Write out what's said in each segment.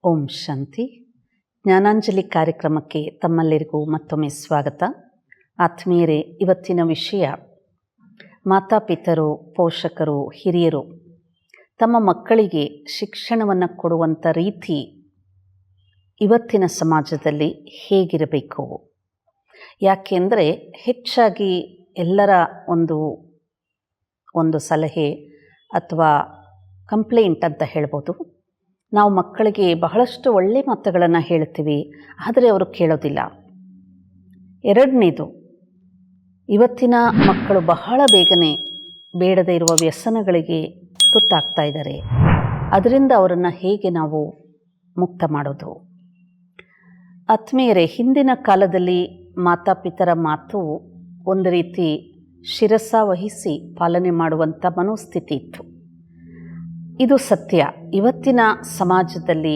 ಓಂ ಶಾಂತಿ. ಜ್ಞಾನಾಂಜಲಿ ಕಾರ್ಯಕ್ರಮಕ್ಕೆ ತಮ್ಮೆಲ್ಲರಿಗೂ ಮತ್ತೊಮ್ಮೆ ಸ್ವಾಗತ. ಆತ್ಮೀಯರೇ, ಇವತ್ತಿನ ವಿಷಯ ಮಾತಾಪಿತರು, ಪೋಷಕರು, ಹಿರಿಯರು ತಮ್ಮ ಮಕ್ಕಳಿಗೆ ಶಿಕ್ಷಣವನ್ನು ಕೊಡುವಂಥ ರೀತಿ ಇವತ್ತಿನ ಸಮಾಜದಲ್ಲಿ ಹೇಗಿರಬೇಕು. ಯಾಕೆಂದರೆ ಹೆಚ್ಚಾಗಿ ಎಲ್ಲರ ಒಂದು ಸಲಹೆ ಅಥವಾ ಕಂಪ್ಲೇಂಟ್ ಅಂತ ಹೇಳ್ಬೋದು. ನಾವು ಮಕ್ಕಳಿಗೆ ಬಹಳಷ್ಟು ಒಳ್ಳೆಯ ಮಾತುಗಳನ್ನು ಹೇಳ್ತೀವಿ, ಆದರೆ ಅವರು ಕೇಳೋದಿಲ್ಲ. ಎರಡನೇದು, ಇವತ್ತಿನ ಮಕ್ಕಳು ಬಹಳ ಬೇಗನೆ ಬೇಡದೇ ಇರುವ ವ್ಯಸನಗಳಿಗೆ ತುತ್ತಾಗ್ತಾ ಇದ್ದಾರೆ. ಅದರಿಂದ ಅವರನ್ನು ಹೇಗೆ ನಾವು ಮುಕ್ತ ಮಾಡೋದು. ಆತ್ಮೀಯರೇ, ಹಿಂದಿನ ಕಾಲದಲ್ಲಿ ಮಾತಾಪಿತರ ಮಾತು ಒಂದು ರೀತಿ ಶಿರಸಾವಹಿಸಿ ಪಾಲನೆ ಮಾಡುವಂಥ ಮನೋಸ್ಥಿತಿ ಇತ್ತು. ಇದು ಸತ್ಯ. ಇವತ್ತಿನ ಸಮಾಜದಲ್ಲಿ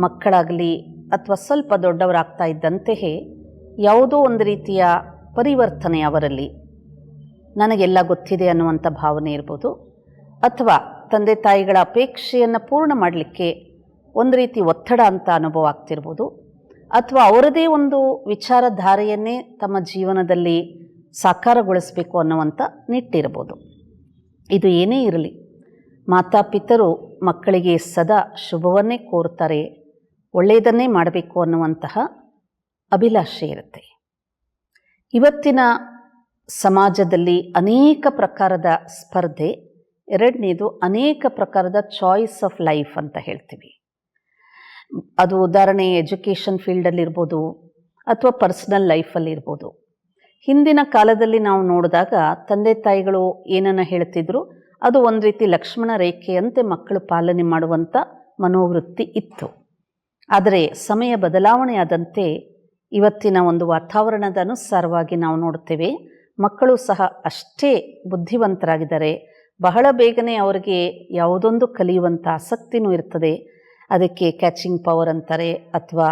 ಮಕ್ಕಳಾಗಲಿ ಅಥವಾ ಸ್ವಲ್ಪ ದೊಡ್ಡವರಾಗ್ತಾ ಇದ್ದಂತೆಯೇ ಯಾವುದೋ ಒಂದು ರೀತಿಯ ಪರಿವರ್ತನೆ ಅವರಲ್ಲಿ, ನನಗೆಲ್ಲ ಗೊತ್ತಿದೆ ಅನ್ನುವಂಥ ಭಾವನೆ ಇರ್ಬೋದು, ಅಥವಾ ತಂದೆ ತಾಯಿಗಳ ಅಪೇಕ್ಷೆಯನ್ನು ಪೂರ್ಣ ಮಾಡಲಿಕ್ಕೆ ಒಂದು ರೀತಿ ಒತ್ತಡ ಅಂತ ಅನುಭವ ಆಗ್ತಿರ್ಬೋದು, ಅಥವಾ ಅವರದೇ ಒಂದು ವಿಚಾರಧಾರೆಯನ್ನೇ ತಮ್ಮ ಜೀವನದಲ್ಲಿ ಸಾಕಾರಗೊಳಿಸಬೇಕು ಅನ್ನುವಂಥ ನಿಟ್ಟಿರ್ಬೋದು. ಇದು ಏನೇ ಇರಲಿ, ಮಾತಾಪಿತರು ಮಕ್ಕಳಿಗೆ ಸದಾ ಶುಭವನ್ನೇ ಕೋರ್ತಾರೆ, ಒಳ್ಳೆಯದನ್ನೇ ಮಾಡಬೇಕು ಅನ್ನುವಂತಹ ಅಭಿಲಾಷೆ ಇರುತ್ತೆ. ಇವತ್ತಿನ ಸಮಾಜದಲ್ಲಿ ಅನೇಕ ಪ್ರಕಾರದ ಸ್ಪರ್ಧೆ, ಎರಡನೇದು ಅನೇಕ ಪ್ರಕಾರದ ಚಾಯ್ಸ್ ಆಫ್ ಲೈಫ್ ಅಂತ ಹೇಳ್ತೀವಿ. ಅದು ಉದಾಹರಣೆ ಎಜುಕೇಷನ್ ಫೀಲ್ಡಲ್ಲಿರ್ಬೋದು ಅಥವಾ ಪರ್ಸನಲ್ ಲೈಫಲ್ಲಿರ್ಬೋದು. ಹಿಂದಿನ ಕಾಲದಲ್ಲಿ ನಾವು ನೋಡಿದಾಗ ತಂದೆ ತಾಯಿಗಳು ಏನನ್ನು ಹೇಳ್ತಿದ್ರು, ಅದು ಒಂದು ರೀತಿ ಲಕ್ಷ್ಮಣ ರೇಖೆಯಂತೆ ಮಕ್ಕಳು ಪಾಲನೆ ಮಾಡುವಂಥ ಮನೋವೃತ್ತಿ ಇತ್ತು. ಆದರೆ ಸಮಯ ಬದಲಾವಣೆಯಾದಂತೆ ಇವತ್ತಿನ ಒಂದು ವಾತಾವರಣದ ಅನುಸಾರವಾಗಿ ನಾವು ನೋಡ್ತೇವೆ, ಮಕ್ಕಳು ಸಹ ಅಷ್ಟೇ ಬುದ್ಧಿವಂತರಾಗಿದ್ದಾರೆ. ಬಹಳ ಬೇಗನೆ ಅವರಿಗೆ ಯಾವುದೊಂದು ಕಲಿಯುವಂಥ ಆಸಕ್ತಿನೂ ಇರ್ತದೆ. ಅದಕ್ಕೆ ಕ್ಯಾಚಿಂಗ್ ಪವರ್ ಅಂತಾರೆ, ಅಥವಾ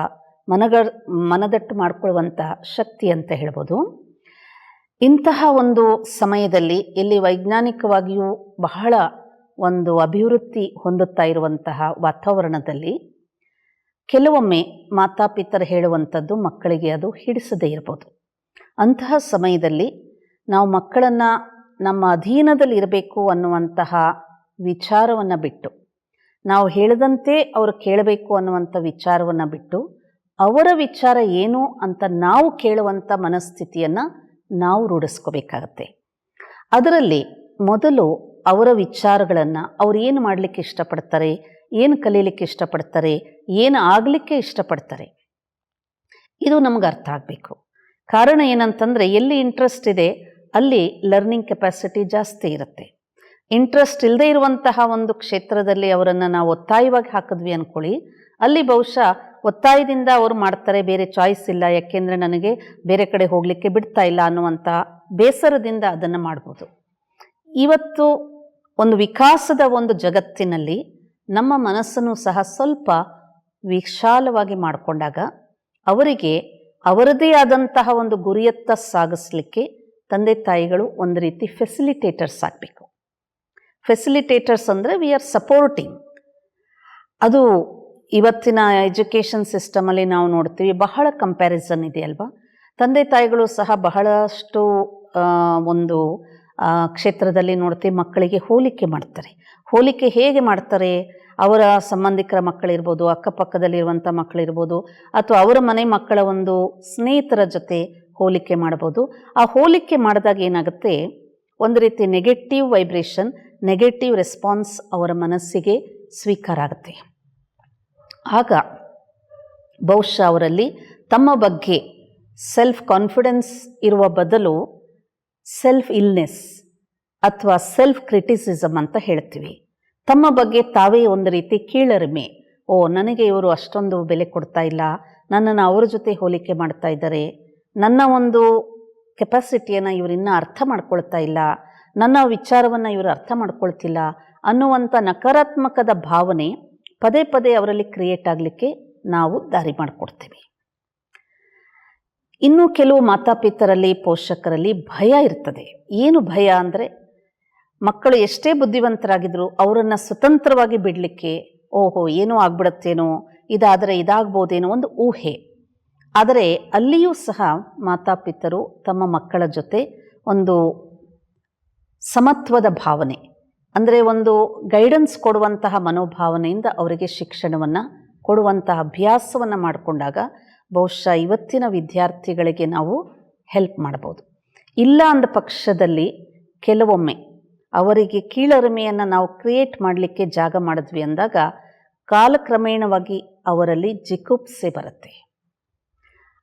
ಮನದಟ್ಟು ಮಾಡಿಕೊಳ್ಳುವಂಥ ಶಕ್ತಿ ಅಂತ ಹೇಳ್ಬೋದು. ಇಂತಹ ಒಂದು ಸಮಯದಲ್ಲಿ ಇಲ್ಲಿ ವೈಜ್ಞಾನಿಕವಾಗಿಯೂ ಬಹಳ ಒಂದು ಅಭಿವೃದ್ಧಿ ಹೊಂದುತ್ತಾ ಇರುವಂತಹ ವಾತಾವರಣದಲ್ಲಿ ಕೆಲವೊಮ್ಮೆ ಮಾತಾಪಿತರು ಹೇಳುವಂಥದ್ದು ಮಕ್ಕಳಿಗೆ ಅದು ಹಿಡಿಸದೇ ಇರ್ಬೋದು. ಅಂತಹ ಸಮಯದಲ್ಲಿ ನಾವು ಮಕ್ಕಳನ್ನು ನಮ್ಮ ಅಧೀನದಲ್ಲಿ ಇರಬೇಕು ಅನ್ನುವಂತಹ ವಿಚಾರವನ್ನು ಬಿಟ್ಟು, ನಾವು ಹೇಳಿದಂತೆ ಅವರು ಕೇಳಬೇಕು ಅನ್ನುವಂಥ ವಿಚಾರವನ್ನು ಬಿಟ್ಟು, ಅವರ ವಿಚಾರ ಏನು ಅಂತ ನಾವು ಕೇಳುವಂಥ ಮನಸ್ಥಿತಿಯನ್ನು ನಾವು ರೂಢಿಸ್ಕೋಬೇಕಾಗತ್ತೆ. ಅದರಲ್ಲಿ ಮೊದಲು ಅವರ ವಿಚಾರಗಳನ್ನು, ಅವ್ರು ಏನು ಮಾಡಲಿಕ್ಕೆ ಇಷ್ಟಪಡ್ತಾರೆ, ಏನು ಕಲೀಲಿಕ್ಕೆ ಇಷ್ಟಪಡ್ತಾರೆ, ಏನು ಆಗಲಿಕ್ಕೆ ಇಷ್ಟಪಡ್ತಾರೆ, ಇದು ನಮಗೆ ಅರ್ಥ ಆಗಬೇಕು. ಕಾರಣ ಏನಂತಂದರೆ, ಎಲ್ಲಿ ಇಂಟ್ರೆಸ್ಟ್ ಇದೆ ಅಲ್ಲಿ ಲರ್ನಿಂಗ್ ಕೆಪಾಸಿಟಿ ಜಾಸ್ತಿ ಇರುತ್ತೆ. ಇಂಟ್ರೆಸ್ಟ್ ಇಲ್ಲದೆ ಇರುವಂತಹ ಒಂದು ಕ್ಷೇತ್ರದಲ್ಲಿ ಅವರನ್ನು ನಾವು ಒತ್ತಾಯವಾಗಿ ಹಾಕಿದ್ವಿ ಅಂದ್ಕೊಳ್ಳಿ, ಅಲ್ಲಿ ಬಹುಶಃ ಒತ್ತಾಯದಿಂದ ಅವರು ಮಾಡ್ತಾರೆ, ಬೇರೆ ಚಾಯ್ಸ್ ಇಲ್ಲ, ಯಾಕೆಂದರೆ ನನಗೆ ಬೇರೆ ಕಡೆ ಹೋಗಲಿಕ್ಕೆ ಬಿಡ್ತಾ ಇಲ್ಲ ಅನ್ನುವಂಥ ಬೇಸರದಿಂದ ಅದನ್ನು ಮಾಡ್ಬೋದು. ಇವತ್ತು ಒಂದು ವಿಕಾಸದ ಒಂದು ಜಗತ್ತಿನಲ್ಲಿ ನಮ್ಮ ಮನಸ್ಸನ್ನು ಸಹ ಸ್ವಲ್ಪ ವಿಶಾಲವಾಗಿ ಮಾಡಿಕೊಂಡಾಗ ಅವರಿಗೆ ಅವರದೇ ಆದಂತಹ ಒಂದು ಗುರಿಯತ್ತ ಸಾಗಿಸಲಿಕ್ಕೆ ತಂದೆ ತಾಯಿಗಳು ಒಂದು ರೀತಿ ಫೆಸಿಲಿಟೇಟರ್ಸ್ ಆಗಬೇಕು. ಫೆಸಿಲಿಟೇಟರ್ಸ್ ಅಂದರೆ ವಿ ಆರ್ ಸಪೋರ್ಟಿಂಗ್. ಅದು ಇವತ್ತಿನ ಎಜುಕೇಷನ್ ಸಿಸ್ಟಮಲ್ಲಿ ನಾವು ನೋಡ್ತೀವಿ, ಬಹಳ ಕಂಪ್ಯಾರಿಸನ್ ಇದೆ ಅಲ್ವಾ. ತಂದೆ ತಾಯಿಗಳು ಸಹ ಬಹಳಷ್ಟು ಒಂದು ಕ್ಷೇತ್ರದಲ್ಲಿ ನೋಡ್ತೀವಿ, ಮಕ್ಕಳಿಗೆ ಹೋಲಿಕೆ ಮಾಡ್ತಾರೆ. ಹೋಲಿಕೆ ಹೇಗೆ ಮಾಡ್ತಾರೆ? ಅವರ ಸಂಬಂಧಿಕರ ಮಕ್ಕಳಿರ್ಬೋದು, ಅಕ್ಕಪಕ್ಕದಲ್ಲಿರುವಂಥ ಮಕ್ಕಳಿರ್ಬೋದು, ಅಥವಾ ಅವರ ಮನೆ ಮಕ್ಕಳ ಒಂದು ಸ್ನೇಹಿತರ ಜೊತೆ ಹೋಲಿಕೆ ಮಾಡ್ಬೋದು. ಆ ಹೋಲಿಕೆ ಮಾಡಿದಾಗ ಏನಾಗುತ್ತೆ, ಒಂದು ರೀತಿ ನೆಗೆಟಿವ್ ವೈಬ್ರೇಷನ್, ನೆಗೆಟಿವ್ ರೆಸ್ಪಾನ್ಸ್ ಅವರ ಮನಸ್ಸಿಗೆ ಸ್ವೀಕಾರ ಆಗುತ್ತೆ. ಆಗ ಬಹುಶಃ ಅವರಲ್ಲಿ ತಮ್ಮ ಬಗ್ಗೆ ಸೆಲ್ಫ್ ಕಾನ್ಫಿಡೆನ್ಸ್ ಇರುವ ಬದಲು ಸೆಲ್ಫ್ ಇಲ್ನೆಸ್ ಅಥವಾ ಸೆಲ್ಫ್ ಕ್ರಿಟಿಸಿಸಮ್ ಅಂತ ಹೇಳ್ತೀವಿ. ತಮ್ಮ ಬಗ್ಗೆ ತಾವೇ ಒಂದು ರೀತಿ ಕೀಳರಿಮೆ, ನನಗೆ ಇವರು ಅಷ್ಟೊಂದು ಬೆಲೆ ಕೊಡ್ತಾ ಇಲ್ಲ, ನನ್ನನ್ನು ಅವ್ರ ಜೊತೆ ಹೋಲಿಕೆ ಮಾಡ್ತಾ ಇದ್ದಾರೆ, ನನ್ನ ಒಂದು ಕೆಪಾಸಿಟಿಯನ್ನು ಇವರು ಇನ್ನೂ ಅರ್ಥ ಮಾಡ್ಕೊಳ್ತಾ ಇಲ್ಲ, ನನ್ನ ವಿಚಾರವನ್ನು ಇವರು ಅರ್ಥ ಮಾಡ್ಕೊಳ್ತಿಲ್ಲ ಅನ್ನುವಂಥ ನಕಾರಾತ್ಮಕದ ಭಾವನೆ ಪದೇ ಪದೇ ಅವರಲ್ಲಿ ಕ್ರಿಯೇಟ್ ಆಗಲಿಕ್ಕೆ ನಾವು ದಾರಿ ಮಾಡಿಕೊಡ್ತೀವಿ. ಇನ್ನು ಕೆಲವು ಮಾತಾಪಿತರಲ್ಲಿ, ಪೋಷಕರಲ್ಲಿ ಭಯ ಇರ್ತದೆ. ಏನು ಭಯ ಅಂದರೆ, ಮಕ್ಕಳು ಎಷ್ಟೇ ಬುದ್ಧಿವಂತರಾಗಿದ್ದರೂ ಅವರನ್ನು ಸ್ವತಂತ್ರವಾಗಿ ಬಿಡಲಿಕ್ಕೆ ಓಹೋ ಏನೋ ಆಗ್ಬಿಡತ್ತೇನೋ, ಇದಾದರೆ ಇದಾಗ್ಬೋದೇನೋ ಒಂದು ಊಹೆ. ಆದರೆ ಅಲ್ಲಿಯೂ ಸಹ ಮಾತಾಪಿತರು ತಮ್ಮ ಮಕ್ಕಳ ಜೊತೆ ಒಂದು ಸಮತ್ವದ ಭಾವನೆ, ಅಂದರೆ ಒಂದು ಗೈಡೆನ್ಸ್ ಕೊಡುವಂತಹ ಮನೋಭಾವನೆಯಿಂದ ಅವರಿಗೆ ಶಿಕ್ಷಣವನ್ನು ಕೊಡುವಂತಹ ಅಭ್ಯಾಸವನ್ನು ಮಾಡಿಕೊಂಡಾಗ ಬಹುಶಃ ಇವತ್ತಿನ ವಿದ್ಯಾರ್ಥಿಗಳಿಗೆ ನಾವು ಹೆಲ್ಪ್ ಮಾಡ್ಬೋದು. ಇಲ್ಲ ಅಂದ ಪಕ್ಷದಲ್ಲಿ ಕೆಲವೊಮ್ಮೆ ಅವರಿಗೆ ಕೀಳರಿಮೆಯನ್ನು ನಾವು ಕ್ರಿಯೇಟ್ ಮಾಡಲಿಕ್ಕೆ ಜಾಗ ಮಾಡಿದ್ವಿ ಅಂದಾಗ ಕಾಲಕ್ರಮೇಣವಾಗಿ ಅವರಲ್ಲಿ ಜಿಗುಪ್ಸೆ ಬರುತ್ತೆ.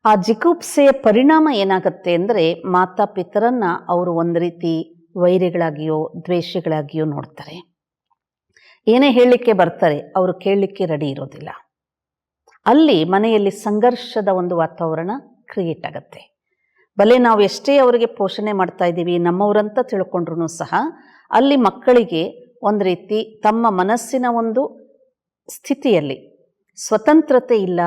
ಆ ಜಿಗುಪ್ಸೆಯ ಪರಿಣಾಮ ಏನಾಗುತ್ತೆ ಅಂದರೆ ಮಾತಾಪಿತರನ್ನು ಅವರು ಒಂದು ರೀತಿ ವೈರಿಗಳಾಗಿಯೋ ದ್ವೇಷಿಗಳಾಗಿಯೋ ನೋಡ್ತಾರೆ. ಏನೇ ಹೇಳಲಿಕ್ಕೆ ಬರ್ತಾರೆ ಅವರು ಕೇಳಲಿಕ್ಕೆ ರೆಡಿ ಇರೋದಿಲ್ಲ. ಅಲ್ಲಿ ಮನೆಯಲ್ಲಿ ಸಂಘರ್ಷದ ಒಂದು ವಾತಾವರಣ ಕ್ರಿಯೇಟ್ ಆಗುತ್ತೆ. ಭಲೆ ನಾವು ಎಷ್ಟೇ ಅವರಿಗೆ ಪೋಷಣೆ ಮಾಡ್ತಾ ಇದ್ದೀವಿ ನಮ್ಮವರಂತ ತಿಳ್ಕೊಂಡ್ರೂ ಸಹ ಅಲ್ಲಿ ಮಕ್ಕಳಿಗೆ ಒಂದು ರೀತಿ ತಮ್ಮ ಮನಸ್ಸಿನ ಒಂದು ಸ್ಥಿತಿಯಲ್ಲಿ ಸ್ವತಂತ್ರತೆ ಇಲ್ಲ,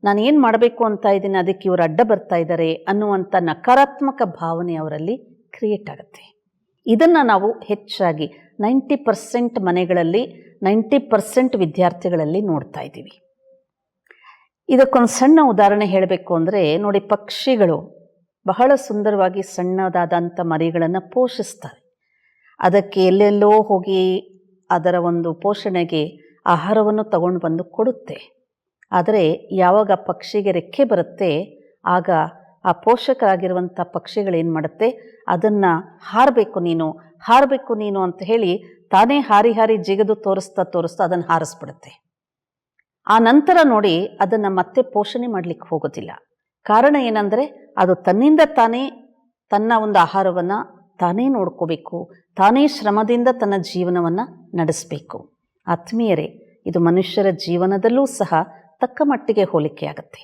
ನಾನು ಏನು ಮಾಡಬೇಕು ಅಂತ ಇದ್ದೀನಿ ಅದಕ್ಕೆ ಇವರು ಅಡ್ಡ ಬರ್ತಾ ಇದ್ದಾರೆ ಅನ್ನುವಂಥ ನಕಾರಾತ್ಮಕ ಭಾವನೆ ಅವರಲ್ಲಿ ಕ್ರಿಯೇಟ್ ಆಗುತ್ತೆ. ಇದನ್ನು ನಾವು ಹೆಚ್ಚಾಗಿ 90% ಮನೆಗಳಲ್ಲಿ 90% ವಿದ್ಯಾರ್ಥಿಗಳಲ್ಲಿ ನೋಡ್ತಾ ಇದ್ದೀವಿ. ಇದಕ್ಕೊಂದು ಸಣ್ಣ ಉದಾಹರಣೆ ಹೇಳಬೇಕು ಅಂದರೆ ನೋಡಿ, ಪಕ್ಷಿಗಳು ಬಹಳ ಸುಂದರವಾಗಿ ಸಣ್ಣದಾದಂಥ ಮರಿಗಳನ್ನು ಪೋಷಿಸ್ತಾರೆ. ಅದಕ್ಕೆ ಎಲ್ಲೆಲ್ಲೋ ಹೋಗಿ ಅದರ ಒಂದು ಪೋಷಣೆಗೆ ಆಹಾರವನ್ನು ತಗೊಂಡು ಬಂದು ಕೊಡುತ್ತೆ. ಆದರೆ ಯಾವಾಗ ಪಕ್ಷಿಗೆ ರೆಕ್ಕೆ ಬರುತ್ತೆ ಆಗ ಆ ಪೋಷಕರಾಗಿರುವಂಥ ಪಕ್ಷಿಗಳೇನು ಮಾಡುತ್ತೆ, ಅದನ್ನು ಹಾರಬೇಕು ನೀನು ಅಂತ ಹೇಳಿ ತಾನೇ ಹಾರಿ ಹಾರಿ ಜಿಗಿದು ತೋರಿಸ್ತಾ ಅದನ್ನು ಹಾರಿಸ್ಬಿಡುತ್ತೆ. ಆ ನಂತರ ನೋಡಿ ಅದನ್ನು ಮತ್ತೆ ಪೋಷಣೆ ಮಾಡಲಿಕ್ಕೆ ಹೋಗೋದಿಲ್ಲ. ಕಾರಣ ಏನಂದರೆ ಅದು ತನ್ನಿಂದ ತಾನೇ ತನ್ನ ಒಂದು ಆಹಾರವನ್ನು ತಾನೇ ನೋಡ್ಕೋಬೇಕು, ತಾನೇ ಶ್ರಮದಿಂದ ತನ್ನ ಜೀವನವನ್ನು ನಡೆಸಬೇಕು. ಆತ್ಮೀಯರೇ, ಇದು ಮನುಷ್ಯರ ಜೀವನದಲ್ಲೂ ಸಹ ತಕ್ಕ ಮಟ್ಟಿಗೆ ಹೋಲಿಕೆ ಆಗುತ್ತೆ.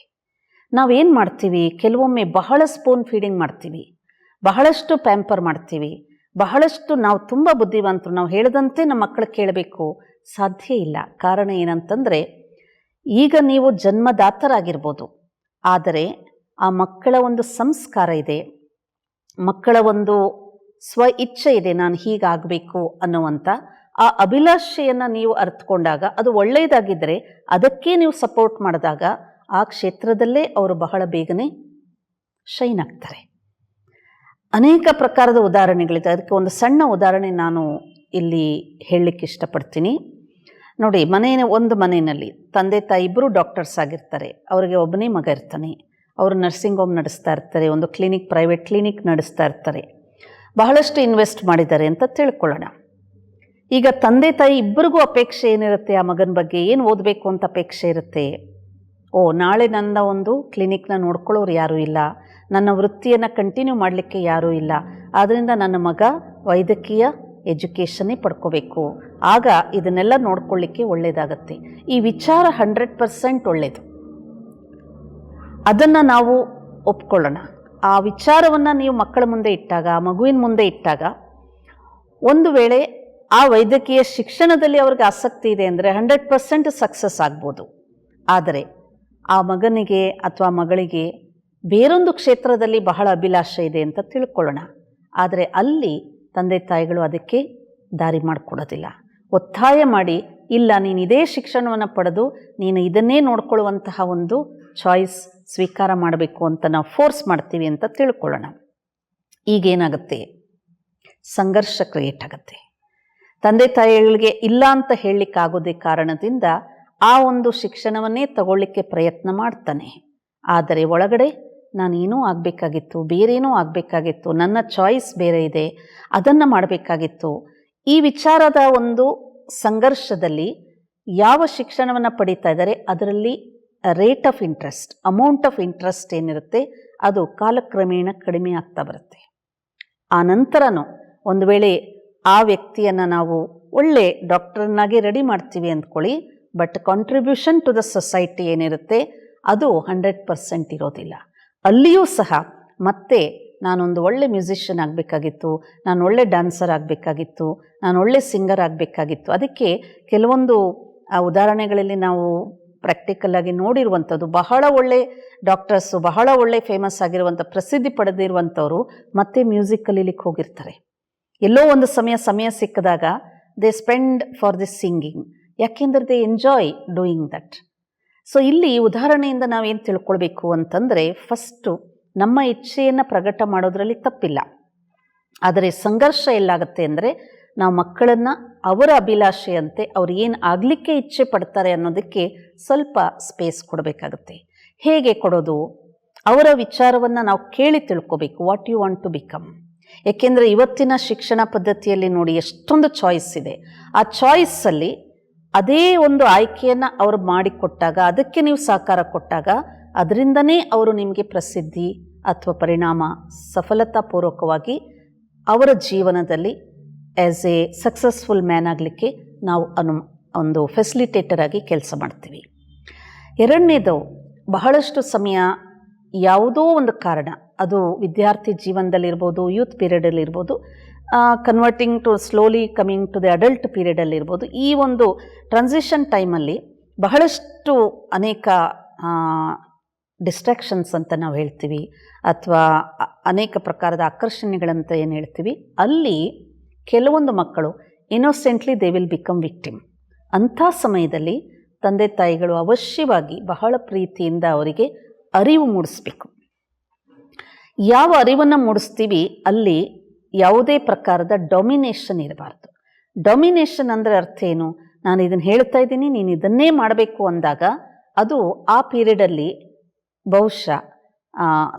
ನಾವೇನು ಮಾಡ್ತೀವಿ, ಕೆಲವೊಮ್ಮೆ ಬಹಳ ಸ್ಪೂನ್ ಫೀಡಿಂಗ್ ಮಾಡ್ತೀವಿ, ಬಹಳಷ್ಟು ಪ್ಯಾಂಪರ್ ಮಾಡ್ತೀವಿ, ಬಹಳಷ್ಟು ನಾವು ತುಂಬ ಬುದ್ಧಿವಂತರು, ನಾವು ಹೇಳಿದಂತೆ ನಮ್ಮ ಮಕ್ಕಳು ಕೇಳಬೇಕು, ಸಾಧ್ಯ ಇಲ್ಲ. ಕಾರಣ ಏನಂತಂದರೆ ಈಗ ನೀವು ಜನ್ಮದಾತರಾಗಿರ್ಬೋದು, ಆದರೆ ಆ ಮಕ್ಕಳ ಒಂದು ಸಂಸ್ಕಾರ ಇದೆ, ಮಕ್ಕಳ ಒಂದು ಸ್ವ ಇಚ್ಛೆ ಇದೆ, ನಾನು ಹೀಗಾಗಬೇಕು ಅನ್ನುವಂಥ ಆ ಅಭಿಲಾಷೆಯನ್ನು ನೀವು ಅರ್ಥಕೊಂಡಾಗ ಅದು ಒಳ್ಳೆಯದಾಗಿದ್ದರೆ ಅದಕ್ಕೆ ನೀವು ಸಪೋರ್ಟ್ ಮಾಡಿದಾಗ ಆ ಕ್ಷೇತ್ರದಲ್ಲೇ ಅವರು ಬಹಳ ಬೇಗನೆ ಶೈನ್ ಆಗ್ತಾರೆ. ಅನೇಕ ಪ್ರಕಾರದ ಉದಾಹರಣೆಗಳಿದೆ. ಅದಕ್ಕೆ ಒಂದು ಸಣ್ಣ ಉದಾಹರಣೆ ನಾನು ಇಲ್ಲಿ ಹೇಳಲಿಕ್ಕೆ ಇಷ್ಟಪಡ್ತೀನಿ. ನೋಡಿ, ಒಂದು ಮನೆಯಲ್ಲಿ ತಂದೆ ತಾಯಿ ಇಬ್ಬರು ಡಾಕ್ಟರ್ಸ್ ಆಗಿರ್ತಾರೆ. ಅವರಿಗೆ ಒಬ್ಬನೇ ಮಗ ಇರ್ತಾನೆ. ಅವರು ನರ್ಸಿಂಗ್ ಹೋಮ್ ನಡೆಸ್ತಾ ಇರ್ತಾರೆ, ಒಂದು ಪ್ರೈವೇಟ್ ಕ್ಲಿನಿಕ್ ನಡೆಸ್ತಾ ಇರ್ತಾರೆ. ಬಹಳಷ್ಟು ಇನ್ವೆಸ್ಟ್ ಮಾಡಿದ್ದಾರೆ ಅಂತ ತಿಳ್ಕೊಳ್ಳೋಣ. ಈಗ ತಂದೆ ತಾಯಿ ಇಬ್ಬರಿಗೂ ಅಪೇಕ್ಷೆ ಏನಿರುತ್ತೆ, ಆ ಮಗನ ಬಗ್ಗೆ ಏನು ಓದಬೇಕು ಅಂತ ಅಪೇಕ್ಷೆ ಇರುತ್ತೆ. ನಾಳೆ ನನ್ನ ಒಂದು ಕ್ಲಿನಿಕ್ನ ನೋಡ್ಕೊಳ್ಳೋರು ಯಾರೂ ಇಲ್ಲ, ನನ್ನ ವೃತ್ತಿಯನ್ನು ಕಂಟಿನ್ಯೂ ಮಾಡಲಿಕ್ಕೆ ಯಾರೂ ಇಲ್ಲ, ಆದ್ದರಿಂದ ನನ್ನ ಮಗ ವೈದ್ಯಕೀಯ ಎಜುಕೇಷನ್ನೇ ಪಡ್ಕೋಬೇಕು, ಆಗ ಇದನ್ನೆಲ್ಲ ನೋಡ್ಕೊಳ್ಳಿಕ್ಕೆ ಒಳ್ಳೆಯದಾಗತ್ತೆ. ಈ ವಿಚಾರ 100% ಒಳ್ಳೆಯದು. ಅದನ್ನು ನಾವು ಒಪ್ಕೊಳ್ಳೋಣ. ಆ ವಿಚಾರವನ್ನು ನೀವು ಮಕ್ಕಳ ಮುಂದೆ ಇಟ್ಟಾಗ, ಮಗುವಿನ ಮುಂದೆ ಇಟ್ಟಾಗ, ಒಂದು ವೇಳೆ ಆ ವೈದ್ಯಕೀಯ ಶಿಕ್ಷಣದಲ್ಲಿ ಅವ್ರಿಗೆ ಆಸಕ್ತಿ ಇದೆ ಅಂದರೆ 100% ಸಕ್ಸಸ್ ಆಗ್ಬೋದು. ಆದರೆ ಆ ಮಗನಿಗೆ ಅಥವಾ ಮಗಳಿಗೆ ಬೇರೊಂದು ಕ್ಷೇತ್ರದಲ್ಲಿ ಬಹಳ ಅಭಿಲಾಷೆ ಇದೆ ಅಂತ ತಿಳ್ಕೊಳ್ಳೋಣ. ಆದರೆ ಅಲ್ಲಿ ತಂದೆ ತಾಯಿಗಳು ಅದಕ್ಕೆ ದಾರಿ ಮಾಡಿಕೊಡೋದಿಲ್ಲ. ಒತ್ತಾಯ ಮಾಡಿ, ಇಲ್ಲ ನೀನು ಇದೇ ಶಿಕ್ಷಣವನ್ನು ಪಡೆದು ನೀನು ಇದನ್ನೇ ನೋಡ್ಕೊಳ್ಳುವಂತಹ ಒಂದು ಚಾಯ್ಸ್ ಸ್ವೀಕಾರ ಮಾಡಬೇಕು ಅಂತ ನಾವು ಫೋರ್ಸ್ ಮಾಡ್ತೀವಿ ಅಂತ ತಿಳ್ಕೊಳ್ಳೋಣ. ಈಗೇನಾಗುತ್ತೆ, ಸಂಘರ್ಷ ಕ್ರಿಯೇಟ್ ಆಗುತ್ತೆ. ತಂದೆ ತಾಯಿಗಳಿಗೆ ಇಲ್ಲ ಅಂತ ಹೇಳಲಿಕ್ಕಾಗೋದೇ ಕಾರಣದಿಂದ ಆ ಒಂದು ಶಿಕ್ಷಣವನ್ನೇ ತಗೊಳ್ಳಿಕ್ಕೆ ಪ್ರಯತ್ನ ಮಾಡ್ತಾನೆ. ಆದರೆ ಒಳಗಡೆ ನಾನೇನೋ ಆಗಬೇಕಾಗಿತ್ತು, ಬೇರೇನೋ ಆಗಬೇಕಾಗಿತ್ತು, ನನ್ನ ಚಾಯ್ಸ್ ಬೇರೆ ಇದೆ, ಅದನ್ನು ಮಾಡಬೇಕಾಗಿತ್ತು. ಈ ವಿಚಾರದ ಒಂದು ಸಂಘರ್ಷದಲ್ಲಿ ಯಾವ ಶಿಕ್ಷಣವನ್ನು ಪಡೀತಾ ಇದ್ದಾರೆ ಅದರಲ್ಲಿ rate of interest, amount of interest ಏನಿರುತ್ತೆ ಅದು ಕಾಲಕ್ರಮೇಣ ಕಡಿಮೆ ಆಗ್ತಾ ಬರುತ್ತೆ. ಆ ನಂತರನೂ ಒಂದು ವೇಳೆ ಆ ವ್ಯಕ್ತಿಯನ್ನು ನಾವು ಒಳ್ಳೆ ಡಾಕ್ಟರ್ನಾಗಿ ರೆಡಿ ಮಾಡ್ತೀವಿ ಅಂದ್ಕೊಳ್ಳಿ, but contribution to the society ಏನಿರುತ್ತೆ ಅದು 100% ಇರೋದಿಲ್ಲ. ಅಲ್ಲಿಯೂ ಸಹ ಮತ್ತೆ ನಾನೊಂದು ಒಳ್ಳೆ ಮ್ಯೂಸಿಷಿಯನ್ ಆಗಬೇಕಾಗಿತ್ತು, ನಾನು ಒಳ್ಳೆ ಡ್ಯಾನ್ಸರ್ ಆಗಬೇಕಾಗಿತ್ತು, ನಾನು ಒಳ್ಳೆ ಸಿಂಗರ್ ಆಗಬೇಕಾಗಿತ್ತು. ಅದಕ್ಕೆ ಕೆಲವೊಂದು ಉದಾಹರಣೆಗಳಲ್ಲಿ ನಾವು ಪ್ರಾಕ್ಟಿಕಲ್ಲಾಗಿ ನೋಡಿರುವಂಥದ್ದು, ಬಹಳ ಒಳ್ಳೆ ಡಾಕ್ಟರ್ಸು, ಬಹಳ ಒಳ್ಳೆ ಫೇಮಸ್ ಆಗಿರುವಂಥ, ಪ್ರಸಿದ್ಧಿ ಪಡೆದಿರುವಂಥವರು ಮತ್ತೆ ಮ್ಯೂಸಿಕ್ ಕಲೀಲಿಕ್ಕೆ ಹೋಗಿರ್ತಾರೆ. ಎಲ್ಲೋ ಒಂದು ಸಮಯ ಸಿಕ್ಕಿದಾಗ they spend for this singing. ಯಾಕೆಂದರೆ they enjoy doing that. So ಇಲ್ಲಿ ಉದಾಹರಣೆಯಿಂದ ನಾವೇನು ತಿಳ್ಕೊಳ್ಬೇಕು ಅಂತಂದರೆ, ಫಸ್ಟು ನಮ್ಮ ಇಚ್ಛೆಯನ್ನು ಪ್ರಕಟ ಮಾಡೋದ್ರಲ್ಲಿ ತಪ್ಪಿಲ್ಲ. ಆದರೆ ಸಂಘರ್ಷ ಎಲ್ಲಾಗುತ್ತೆ ಅಂದರೆ, ನಾವು ಮಕ್ಕಳನ್ನು ಅವರ ಅಭಿಲಾಷೆಯಂತೆ ಅವ್ರು ಏನು ಆಗಲಿಕ್ಕೆ ಇಚ್ಛೆ ಪಡ್ತಾರೆ ಅನ್ನೋದಕ್ಕೆ ಸ್ವಲ್ಪ ಸ್ಪೇಸ್ ಕೊಡಬೇಕಾಗುತ್ತೆ. ಹೇಗೆ ಕೊಡೋದು? ಅವರ ವಿಚಾರವನ್ನು ನಾವು ಕೇಳಿ ತಿಳ್ಕೊಬೇಕು. What you want to become. ಏಕೆಂದರೆ ಇವತ್ತಿನ ಶಿಕ್ಷಣ ಪದ್ಧತಿಯಲ್ಲಿ ನೋಡಿ ಎಷ್ಟೊಂದು ಚಾಯ್ಸ್ ಇದೆ. ಆ ಚಾಯ್ಸಲ್ಲಿ ಅದೇ ಒಂದು ಆಯ್ಕೆಯನ್ನು ಅವರು ಮಾಡಿಕೊಟ್ಟಾಗ, ಅದಕ್ಕೆ ನೀವು ಸಹಕಾರ ಕೊಟ್ಟಾಗ, ಅದರಿಂದನೇ ಅವರು ನಿಮಗೆ ಪ್ರಸಿದ್ಧಿ ಅಥವಾ ಪರಿಣಾಮ ಸಫಲತಾಪೂರ್ವಕವಾಗಿ ಅವರ ಜೀವನದಲ್ಲಿ ಆ್ಯಸ್ ಎ ಸಕ್ಸಸ್ಫುಲ್ ಮ್ಯಾನ್ ಆಗಲಿಕ್ಕೆ ನಾವು ಒಂದು ಫೆಸಿಲಿಟೇಟರ್ ಆಗಿ ಕೆಲಸ ಮಾಡ್ತೀವಿ. ಎರಡನೇದು, ಬಹಳಷ್ಟು ಸಮಯ ಯಾವುದೋ ಒಂದು ಕಾರಣ, ಅದು ವಿದ್ಯಾರ್ಥಿ ಜೀವನದಲ್ಲಿರ್ಬೋದು, ಯೂತ್ ಪೀರಿಯಡಲ್ಲಿರ್ಬೋದು, converting to slowly coming to the adult ಪೀರಿಯಡಲ್ಲಿರ್ಬೋದು, ಈ ಒಂದು ಟ್ರಾನ್ಸಿಷನ್ ಟೈಮಲ್ಲಿ ಬಹಳಷ್ಟು ಅನೇಕ ಡಿಸ್ಟ್ರಾಕ್ಷನ್ಸ್ ಅಂತ ನಾವು ಹೇಳ್ತೀವಿ, ಅಥವಾ ಅನೇಕ ಪ್ರಕಾರದ ಆಕರ್ಷಣೆಗಳಂತ ಏನು ಹೇಳ್ತೀವಿ, ಅಲ್ಲಿ ಕೆಲವೊಂದು ಮಕ್ಕಳು ಇನ್ನೋಸೆಂಟ್ಲಿ ದೇ ವಿಲ್ ಬಿಕಮ್ ವಿಕ್ಟಿಮ್. ಅಂಥ ಸಮಯದಲ್ಲಿ ತಂದೆ ತಾಯಿಗಳು ಅವಶ್ಯವಾಗಿ ಬಹಳ ಪ್ರೀತಿಯಿಂದ ಅವರಿಗೆ ಅರಿವು ಮೂಡಿಸ್ಬೇಕು. ಯಾವ ಅರಿವನ್ನು ಮೂಡಿಸ್ತೀವಿ ಅಲ್ಲಿ ಯಾವುದೇ ಪ್ರಕಾರದ ಡೊಮಿನೇಷನ್ ಇರಬಾರ್ದು. ಡೊಮಿನೇಷನ್ ಅಂದರೆ ಅರ್ಥ ಏನು? ನಾನು ಇದನ್ನು ಹೇಳ್ತಾ ಇದ್ದೀನಿ, ನೀನು ಇದನ್ನೇ ಮಾಡಬೇಕು ಅಂದಾಗ ಅದು ಆ ಪೀರಿಯಡಲ್ಲಿ ಬಹುಶಃ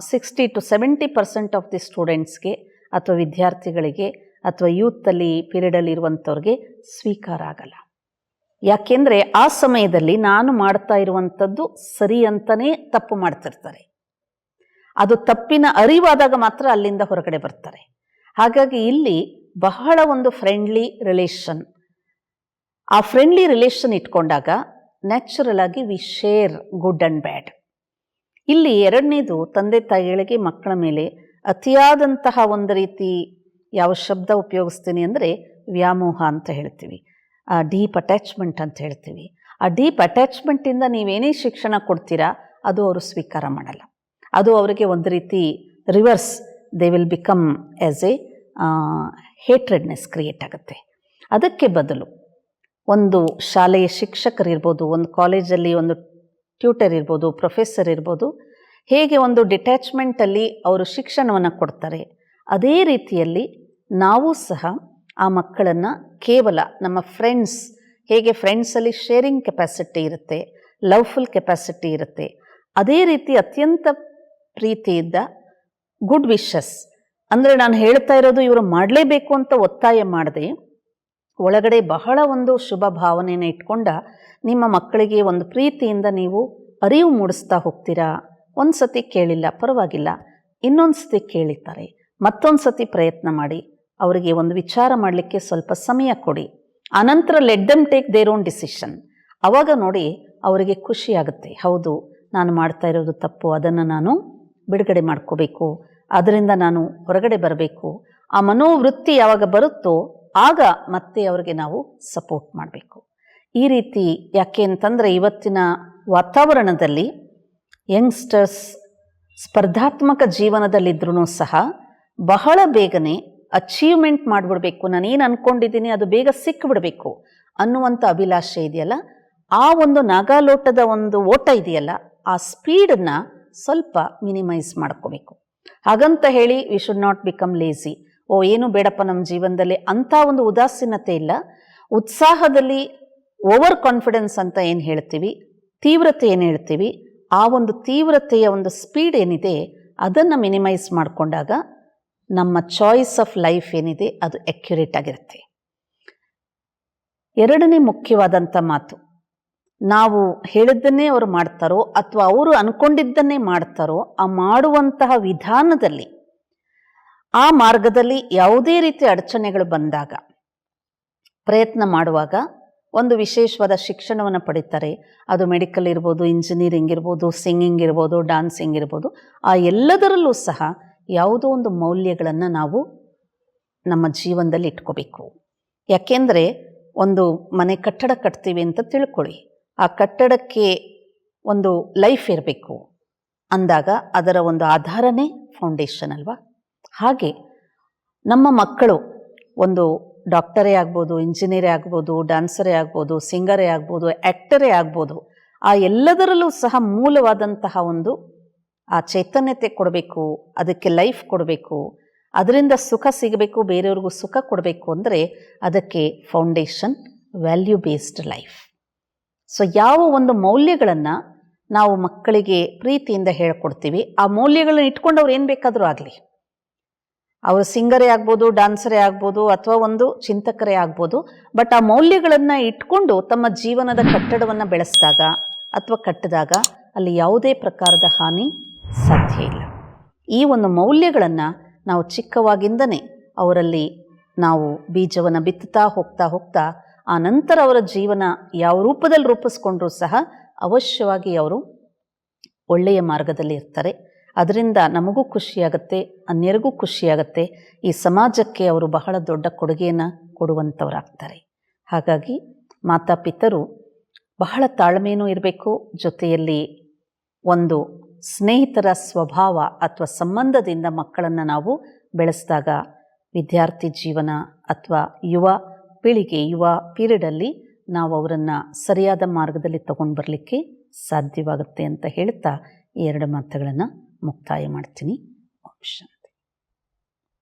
60 to 70% ಆಫ್ ದಿ ಸ್ಟೂಡೆಂಟ್ಸ್ಗೆ ಅಥವಾ ವಿದ್ಯಾರ್ಥಿಗಳಿಗೆ ಅಥವಾ ಯೂತಲ್ಲಿ ಪೀರಿಯಡಲ್ಲಿ ಇರುವಂಥವ್ರಿಗೆ ಸ್ವೀಕಾರ ಆಗಲ್ಲ. ಯಾಕೆಂದರೆ ಆ ಸಮಯದಲ್ಲಿ ನಾನು ಮಾಡ್ತಾ ಇರುವಂಥದ್ದು ಸರಿ ಅಂತಲೇ ತಪ್ಪು ಮಾಡ್ತಿರ್ತಾರೆ. ಅದು ತಪ್ಪಿನ ಅರಿವಾದಾಗ ಮಾತ್ರ ಅಲ್ಲಿಂದ ಹೊರಗಡೆ ಬರ್ತಾರೆ. ಹಾಗಾಗಿ ಇಲ್ಲಿ ಬಹಳ ಒಂದು ಫ್ರೆಂಡ್ಲಿ ರಿಲೇಷನ್, ಆ ಫ್ರೆಂಡ್ಲಿ ರಿಲೇಷನ್ ಇಟ್ಕೊಂಡಾಗ ನ್ಯಾಚುರಲ್ ಆಗಿ V share good and bad. ಇಲ್ಲಿ ಎರಡನೇದು, ತಂದೆ ತಾಯಿಗಳಿಗೆ ಮಕ್ಕಳ ಮೇಲೆ ಅತಿಯಾದಂತಹ ಒಂದು ರೀತಿ ಯಾವ ಶಬ್ದ ಉಪಯೋಗಿಸ್ತೀನಿ ಅಂದರೆ ವ್ಯಾಮೋಹ ಅಂತ ಹೇಳ್ತೀವಿ, ಡೀಪ್ ಅಟ್ಯಾಚ್ಮೆಂಟ್ ಅಂತ ಹೇಳ್ತೀವಿ. ಆ ಡೀಪ್ ಅಟ್ಯಾಚ್ಮೆಂಟಿಂದ ನೀವೇನೇ ಶಿಕ್ಷಣ ಕೊಡ್ತೀರಾ ಅದು ಅವರು ಸ್ವೀಕಾರ ಮಾಡಲ್ಲ. ಅದು ಅವರಿಗೆ ಒಂದು ರೀತಿ reverse, they will become as a hatredness create ಆಗುತ್ತೆ. ಅದಕ್ಕೆ ಬದಲು ಒಂದು ಶಾಲೆಯ ಶಿಕ್ಷಕರಿರ್ಬೋದು, ಒಂದು ಕಾಲೇಜಲ್ಲಿ ಒಂದು ಟ್ಯೂಟರ್ ಇರ್ಬೋದು, ಪ್ರೊಫೆಸರ್ ಇರ್ಬೋದು, ಹೇಗೆ ಒಂದು ಡಿಟ್ಯಾಚ್ಮೆಂಟಲ್ಲಿ ಅವರು ಶಿಕ್ಷಣವನ್ನು ಕೊಡ್ತಾರೆ, ಅದೇ ರೀತಿಯಲ್ಲಿ ನಾವು ಸಹ ಆ ಮಕ್ಕಳನ್ನು ಕೇವಲ ನಮ್ಮ ಫ್ರೆಂಡ್ಸ್, ಹೇಗೆ ಫ್ರೆಂಡ್ಸಲ್ಲಿ ಶೇರಿಂಗ್ ಕೆಪಾಸಿಟಿ ಇರುತ್ತೆ, ಲವ್ಫುಲ್ ಕೆಪಾಸಿಟಿ ಇರುತ್ತೆ, ಅದೇ ರೀತಿ ಅತ್ಯಂತ ಪ್ರೀತಿಯಿಂದ ಗುಡ್ ವಿಶಸ್, ಅಂದರೆ ನಾನು ಹೇಳ್ತಾ ಇರೋದು ಇವರು ಮಾಡಲೇಬೇಕು ಅಂತ ಒತ್ತಾಯ ಮಾಡದೆ ಒಳಗಡೆ ಬಹಳ ಒಂದು ಶುಭ ಭಾವನೆಯನ್ನು ಇಟ್ಕೊಂಡ ನಿಮ್ಮ ಮಕ್ಕಳಿಗೆ ಒಂದು ಪ್ರೀತಿಯಿಂದ ನೀವು ಅರಿವು ಮೂಡಿಸ್ತಾ ಹೋಗ್ತೀರಾ. ಒಂದು ಸತಿ ಕೇಳಿಲ್ಲ ಪರವಾಗಿಲ್ಲ, ಇನ್ನೊಂದು ಸತಿ ಕೇಳಿದ್ದಾರೆ, ಮತ್ತೊಂದು ಸತಿ ಪ್ರಯತ್ನ ಮಾಡಿ, ಅವರಿಗೆ ಒಂದು ವಿಚಾರ ಮಾಡಲಿಕ್ಕೆ ಸ್ವಲ್ಪ ಸಮಯ ಕೊಡಿ, ಆನಂತರ let them take their own decision. ಆವಾಗ ನೋಡಿ ಅವರಿಗೆ ಖುಷಿಯಾಗುತ್ತೆ, ಹೌದು ನಾನು ಮಾಡ್ತಾ ಇರೋದು ತಪ್ಪು, ಅದನ್ನು ನಾನು ಬಿಡುಗಡೆ ಮಾಡ್ಕೋಬೇಕು, ಅದರಿಂದ ನಾನು ಹೊರಗಡೆ ಬರಬೇಕು. ಆ ಮನೋವೃತ್ತಿ ಯಾವಾಗ ಬರುತ್ತೋ ಆಗ ಮತ್ತೆ ಅವರಿಗೆ ನಾವು ಸಪೋರ್ಟ್ ಮಾಡಬೇಕು. ಈ ರೀತಿ ಯಾಕೆ ಅಂತಂದರೆ ಇವತ್ತಿನ ವಾತಾವರಣದಲ್ಲಿ ಯಂಗ್ಸ್ಟರ್ಸ್ ಸ್ಪರ್ಧಾತ್ಮಕ ಜೀವನದಲ್ಲಿದ್ರೂ ಸಹ ಬಹಳ ಬೇಗನೆ ಅಚೀವ್ಮೆಂಟ್ ಮಾಡಿಬಿಡ್ಬೇಕು, ನಾನೇನು ಅಂದ್ಕೊಂಡಿದ್ದೀನಿ ಅದು ಬೇಗ ಸಿಕ್ಕಿಬಿಡಬೇಕು ಅನ್ನುವಂಥ ಅಭಿಲಾಷೆ ಇದೆಯಲ್ಲ, ಆ ಒಂದು ನಾಗಾಲೋಟದ ಒಂದು ಓಟ ಇದೆಯಲ್ಲ, ಆ ಸ್ಪೀಡನ್ನು ಸ್ವಲ್ಪ ಮಿನಿಮೈಸ್ ಮಾಡ್ಕೋಬೇಕು. ಹಾಗಂತ ಹೇಳಿ we should not become lazy, ಏನು ಬೇಡಪ್ಪ ನಮ್ಮ ಜೀವನದಲ್ಲಿ ಅಂಥ ಒಂದು ಉದಾಸೀನತೆ ಇಲ್ಲ. ಉತ್ಸಾಹದಲ್ಲಿ ಓವರ್ ಕಾನ್ಫಿಡೆನ್ಸ್ ಅಂತ ಏನು ಹೇಳ್ತೀವಿ, ತೀವ್ರತೆ ಏನು ಹೇಳ್ತೀವಿ, ಆ ಒಂದು ತೀವ್ರತೆಯ ಒಂದು ಸ್ಪೀಡ್ ಏನಿದೆ ಅದನ್ನು ಮಿನಿಮೈಸ್ ಮಾಡಿಕೊಂಡಾಗ ನಮ್ಮ ಚಾಯ್ಸ್ ಆಫ್ ಲೈಫ್ ಏನಿದೆ ಅದು ಅಕ್ಯುರೇಟ್ ಆಗಿರುತ್ತೆ. ಎರಡನೇ ಮುಖ್ಯವಾದಂಥ ಮಾತು, ನಾವು ಹೇಳಿದ್ದನ್ನೇ ಅವರು ಮಾಡ್ತಾರೋ ಅಥವಾ ಅವರು ಅಂದ್ಕೊಂಡಿದ್ದನ್ನೇ ಮಾಡ್ತಾರೋ, ಆ ಮಾಡುವಂತಹ ವಿಧಾನದಲ್ಲಿ, ಆ ಮಾರ್ಗದಲ್ಲಿ ಯಾವುದೇ ರೀತಿ ಅಡಚಣೆಗಳು ಬಂದಾಗ, ಪ್ರಯತ್ನ ಮಾಡುವಾಗ ಒಂದು ವಿಶೇಷವಾದ ಶಿಕ್ಷಣವನ್ನು ಪಡಿತಾರೆ. ಅದು ಮೆಡಿಕಲ್ ಇರ್ಬೋದು, ಇಂಜಿನಿಯರಿಂಗ್ ಇರ್ಬೋದು, ಸಿಂಗಿಂಗ್ ಇರ್ಬೋದು, ಡಾನ್ಸಿಂಗ್ ಇರ್ಬೋದು, ಆ ಎಲ್ಲದರಲ್ಲೂ ಸಹ ಯಾವುದೋ ಒಂದು ಮೌಲ್ಯಗಳನ್ನು ನಾವು ನಮ್ಮ ಜೀವನದಲ್ಲಿ ಇಟ್ಕೋಬೇಕು. ಯಾಕೆಂದರೆ ಒಂದು ಮನೆ ಕಟ್ಟಡ ಕಟ್ತೀವಿ ಅಂತ ತಿಳ್ಕೊಳ್ಳಿ, ಆ ಕಟ್ಟಡಕ್ಕೆ ಒಂದು ಲೈಫ್ ಇರಬೇಕು ಅಂದಾಗ ಅದರ ಒಂದು ಆಧಾರನೇ ಫೌಂಡೇಶನ್ ಅಲ್ವಾ. ಹಾಗೆ ನಮ್ಮ ಮಕ್ಕಳು ಒಂದು ಡಾಕ್ಟರೇ ಆಗ್ಬೋದು, ಇಂಜಿನಿಯರೇ ಆಗ್ಬೋದು, ಡ್ಯಾನ್ಸರೇ ಆಗ್ಬೋದು, ಸಿಂಗರೇ ಆಗ್ಬೋದು, ಆ್ಯಕ್ಟರೇ ಆಗ್ಬೋದು. ಆ ಎಲ್ಲದರಲ್ಲೂ ಸಹ ಮೂಲವಾದಂತಹ ಒಂದು ಆ ಚೈತನ್ಯತೆ ಕೊಡಬೇಕು, ಅದಕ್ಕೆ ಲೈಫ್ ಕೊಡಬೇಕು, ಅದರಿಂದ ಸುಖ ಸಿಗಬೇಕು, ಬೇರೆಯವ್ರಿಗೂ ಸುಖ ಕೊಡಬೇಕು ಅಂದರೆ ಅದಕ್ಕೆ foundation value based life. So ಯಾವ ಒಂದು ಮೌಲ್ಯಗಳನ್ನು ನಾವು ಮಕ್ಕಳಿಗೆ ಪ್ರೀತಿಯಿಂದ ಹೇಳ್ಕೊಡ್ತೀವಿ, ಆ ಮೌಲ್ಯಗಳನ್ನ ಇಟ್ಕೊಂಡು ಅವ್ರು ಏನು ಬೇಕಾದರೂ ಆಗಲಿ, ಅವರು ಸಿಂಗರೇ ಆಗ್ಬೋದು, ಡ್ಯಾನ್ಸರೇ ಆಗ್ಬೋದು, ಅಥವಾ ಒಂದು ಚಿಂತಕರೇ ಆಗ್ಬೋದು, ಬಟ್ ಆ ಮೌಲ್ಯಗಳನ್ನು ಇಟ್ಕೊಂಡು ತಮ್ಮ ಜೀವನದ ಕಟ್ಟಡವನ್ನು ಬೆಳೆಸಿದಾಗ ಅಥವಾ ಕಟ್ಟಿದಾಗ ಅಲ್ಲಿ ಯಾವುದೇ ಪ್ರಕಾರದ ಹಾನಿ ಸಾಧ್ಯ ಇಲ್ಲ. ಈ ಒಂದು ಮೌಲ್ಯಗಳನ್ನು ನಾವು ಚಿಕ್ಕವಾಗಿಂದನೇ ಅವರಲ್ಲಿ ನಾವು ಬೀಜವನ್ನು ಬಿತ್ತುತ್ತಾ ಹೋಗ್ತಾ ಹೋಗ್ತಾ ಆ ನಂತರ ಅವರ ಜೀವನ ಯಾವ ರೂಪದಲ್ಲಿ ರೂಪಿಸ್ಕೊಂಡ್ರೂ ಸಹ ಅವಶ್ಯವಾಗಿ ಅವರು ಒಳ್ಳೆಯ ಮಾರ್ಗದಲ್ಲಿ ಇರ್ತಾರೆ. ಅದರಿಂದ ನಮಗೂ ಖುಷಿಯಾಗತ್ತೆ, ಅನ್ಯರಿಗೂ ಖುಷಿಯಾಗತ್ತೆ, ಈ ಸಮಾಜಕ್ಕೆ ಅವರು ಬಹಳ ದೊಡ್ಡ ಕೊಡುಗೆಯನ್ನು ಕೊಡುವಂಥವರಾಗ್ತಾರೆ. ಹಾಗಾಗಿ ಮಾತಾಪಿತರು ಬಹಳ ತಾಳ್ಮೆಯೂ ಇರಬೇಕು, ಜೊತೆಯಲ್ಲಿ ಒಂದು ಸ್ನೇಹಿತರ ಸ್ವಭಾವ ಅಥವಾ ಸಂಬಂಧದಿಂದ ಮಕ್ಕಳನ್ನು ನಾವು ಬೆಳೆಸಿದಾಗ ವಿದ್ಯಾರ್ಥಿ ಜೀವನ ಅಥವಾ ಯುವ ಪೀಳಿಗೆ, ಯುವ ಪೀರಿಯಡಲ್ಲಿ ನಾವು ಅವರನ್ನು ಸರಿಯಾದ ಮಾರ್ಗದಲ್ಲಿ ತಗೊಂಡು ಬರಲಿಕ್ಕೆ ಸಾಧ್ಯವಾಗುತ್ತೆ ಅಂತ ಹೇಳ್ತಾ ಈ ಎರಡು ಮಾತುಗಳನ್ನು ಮುಕ್ತಾಯ ಮಾಡ್ತೀನಿ. ಓಂ ಶಾಂತಿ.